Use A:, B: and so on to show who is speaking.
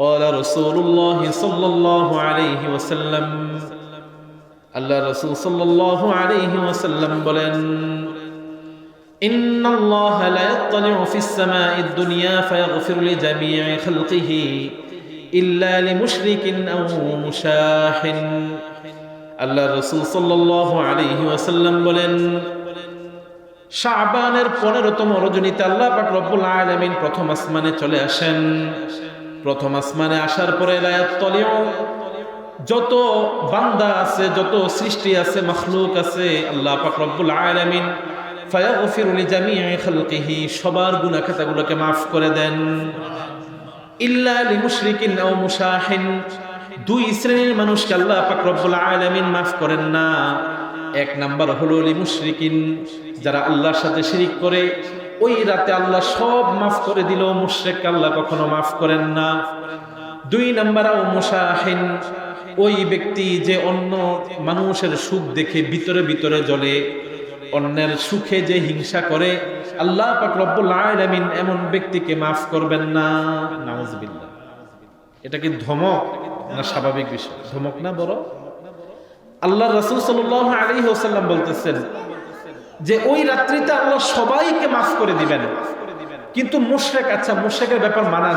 A: قال رسول الله صلى الله عليه وسلم আল্লাহ রাসূল সাল্লাল্লাহু আলাইহি ওয়াসাল্লাম বলেন إن الله لا يطلع في السماء الدنيا فيغفر لجميع خلقه إلا لمشرك أو مشاح আল্লাহ রাসূল সাল্লাল্লাহু আলাইহি ওয়াসাল্লাম বলেন শাবানের 15তম রজনীতে আল্লাহ পাক রব্বুল আলামিন প্রথম আসমানে চলে আসেন। প্রথম আসমানে আসার পরে লা ইয়াত্তালিউ যত বান্দা আছে, যত সৃষ্টি আছে, মাখলুক আছে, আল্লাহ পাক রব্বুল আলামিন ফায়াগফিরু লিজামিই খালকিহি সবার গুনাহ খাতাগুলোকে maaf করে দেন। ইল্লা লিমুশরিকিন আও মুশাহিন দুই শ্রেণীর মানুষকে আল্লাহ পাক রব্বুল আলামিন maaf করেন না। এক নাম্বার হলো লিমুশরিকিন যারা আল্লাহর সাথে শিরিক করে, ওই রাতে আল্লাহ সব maaf করে দিল, মুশরিককে আল্লাহ কখনো maaf করেন না। দুই নাম্বার আও মুশাহিন ওই ব্যক্তি যে অন্য মানুষের সুখ দেখে ভিতরে ভিতরে জ্বলে, অন্যের সুখে যে হিংসা করে, আল্লাহ পাক রব্বুল আলামিন এমন ব্যক্তিকে maaf করবেন না। নাউজুবিল্লাহ। এটা কি ধমক না স্বাভাবিক বিষয়? ধমক না বড়? আল্লাহ রাসূল সাল্লাল্লাহু আলাইহি ওয়াসাল্লাম বলতেছেন যে ওই রাত্রিতে আল্লাহ সবাইকে maaf করে দিবেন, কিন্তু মুশরিক, আচ্ছা মুশরিকের ব্যাপার মানা